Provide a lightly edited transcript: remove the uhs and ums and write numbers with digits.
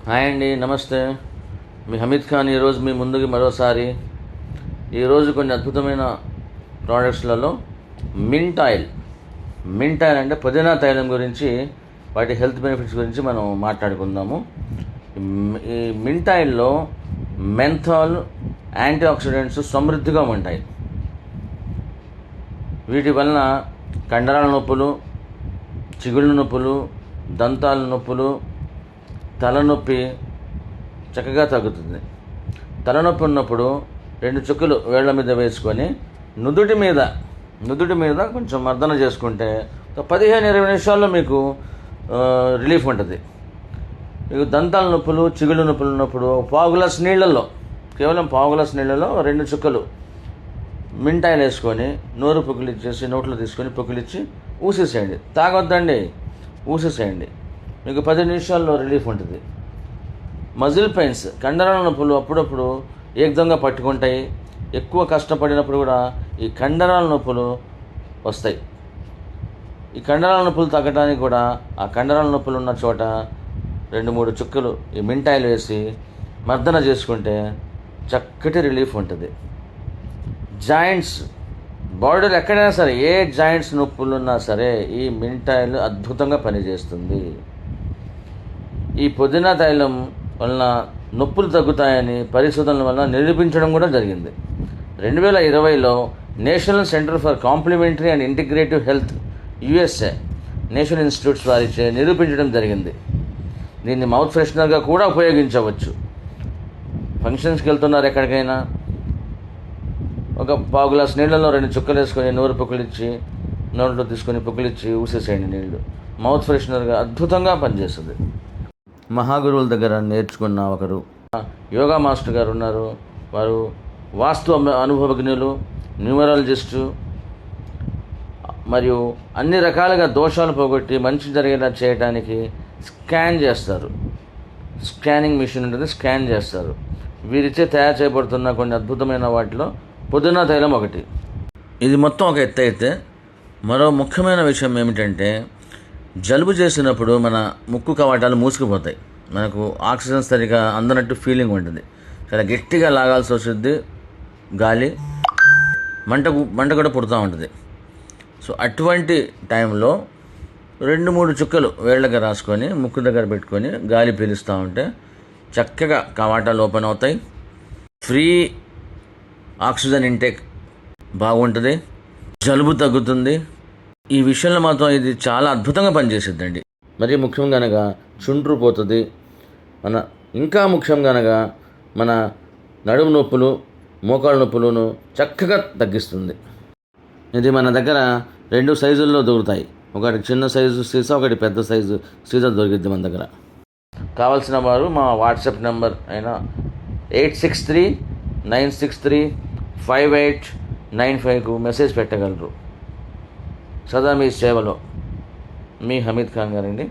Hi అండి, నమస్తే. మీ హమీద్ ఖాన్ ఈరోజు మీ ముందుకి మరోసారి. ఈరోజు కొన్ని అద్భుతమైన ప్రోడక్ట్స్లలో మింట్ ఆయిల్ అంటే పుదీనా తైలం గురించి, వాటి హెల్త్ బెనిఫిట్స్ గురించి మనం మాట్లాడుకుందాము. ఈ మింట్ ఆయిల్లో మెంథాల్ యాంటీ ఆక్సిడెంట్స్ సమృద్ధిగా ఉంటాయి. వీటి వలన కండరాల నొప్పులు, చిగుళ్ళ నొప్పులు, దంతాల నొప్పులు, తలనొప్పి చక్కగా తగ్గుతుంది. తలనొప్పి ఉన్నప్పుడు 2 చుక్కలు వేళ్ల మీద వేసుకొని నుదుటి మీద కొంచెం మర్దన చేసుకుంటే 15-20 నిమిషాల్లో మీకు రిలీఫ్ ఉంటుంది. మీకు దంతాల నొప్పులు, చిగుళ్ళ నొప్పులు ఉన్నప్పుడు కేవలం పావు గ్లాస్ నీళ్ళలో 2 చుక్కలు మింట్ ఆయిల్ వేసుకొని నోరు పుక్కిలిచ్చేసి నోట్లో తీసుకొని పుక్కిలిచ్చి ఊసేసేయండి. తాగొద్దండి, ఊసేసేయండి. మీకు 10 నిమిషాల్లో రిలీఫ్ ఉంటుంది. మజిల్ పెయిన్స్, కండరాల నొప్పులు అప్పుడప్పుడు ఏకదంగా పట్టుకుంటాయి. ఎక్కువ కష్టపడినప్పుడు కూడా ఈ కండరాల నొప్పులు వస్తాయి. ఈ కండరాల నొప్పులు తగ్గడానికి కూడా ఆ కండరాల నొప్పులు ఉన్న చోట 2-3 చుక్కలు ఈ మింట్ ఆయిల్ వేసి మర్దన చేసుకుంటే చక్కటి రిలీఫ్ ఉంటుంది. జాయింట్స్, బాడీలో ఎక్కడైనా సరే ఏ జాయింట్స్ నొప్పులు ఉన్నా సరే ఈ మింట్ ఆయిల్ అద్భుతంగా పనిచేస్తుంది. ఈ పుదీనా తైలం వలన నొప్పులు తగ్గుతాయని పరిశోధనల వలన నిరూపించడం కూడా జరిగింది. 2020లో National Center for Complementary and Integrative Health USA National Institutes వారిచే నిరూపించడం జరిగింది. దీన్ని మౌత్ ఫ్రెషనర్గా కూడా ఉపయోగించవచ్చు. ఫంక్షన్స్కి వెళ్తున్నారు, ఎక్కడికైనా ఒక పావు గ్లాస్ నీళ్ళలో 2 చుక్కలు వేసుకొని నోరు పుక్కిలిచ్చి నోట్లో తీసుకొని పుక్కిలిచ్చి ఊసేసేయండి. నీళ్ళు మౌత్ ఫ్రెషనర్గా అద్భుతంగా పనిచేస్తుంది. మహాగురువుల దగ్గర నేర్చుకున్న ఒకరు యోగా మాస్టర్ గారు ఉన్నారు. వారు వాస్తు అనుభవజ్ఞులు, న్యూమరాలజిస్టు, మరియు అన్ని రకాలుగా దోషాలు పోగొట్టి మంచి జరిగేలా చేయడానికి స్కాన్ చేస్తారు. స్కానింగ్ మిషన్ ఉంటుంది, స్కాన్ చేస్తారు. వీరిచే తయారు చేయబడుతున్న కొన్ని అద్భుతమైన వాటిలో పుదీనా తైలం ఒకటి. ఇది మొత్తం ఒక ఎత్తు అయితే, మరో ముఖ్యమైన విషయం ఏమిటంటే, జలుబు చేసినప్పుడు మన ముక్కు కవాటాలు మూసుకుపోతాయి. మనకు ఆక్సిజన్ సరిగా అందనట్టు ఫీలింగ్ ఉంటుంది. చాలా గట్టిగా లాగాల్సి వస్తుంది. గాలి మంట కూడా పుడుతూ ఉంటుంది. సో అటువంటి టైంలో 2-3 చుక్కలు వేళ్ళగా రాసుకొని ముక్కు దగ్గర పెట్టుకొని గాలి పీలుస్తూ ఉంటే చక్కగా కవాటాలు ఓపెన్ అవుతాయి. ఫ్రీ ఆక్సిజన్ ఇంటేక్ బాగుంటుంది, జలుబు తగ్గుతుంది. ఈ విషయంలో మాత్రం ఇది చాలా అద్భుతంగా పనిచేసిద్దండి. మరీ ముఖ్యంగా చుండ్రు పోతుంది. ఇంకా ముఖ్యంగా మన నడుము నొప్పులు, మోకాళ్ళ నొప్పులను చక్కగా తగ్గిస్తుంది. ఇది మన దగ్గర 2 సైజుల్లో దొరుకుతాయి. ఒకటి చిన్న సైజు సీసా, ఒకటి పెద్ద సైజు సీసా దొరికిద్ది మన దగ్గర. కావాల్సిన వారు మా వాట్సాప్ నెంబర్ అయిన 8639635895కు మెసేజ్ పెట్టగలరు. సదా మీ సేవలో, మీ హమీద్ ఖాన్ గారండి.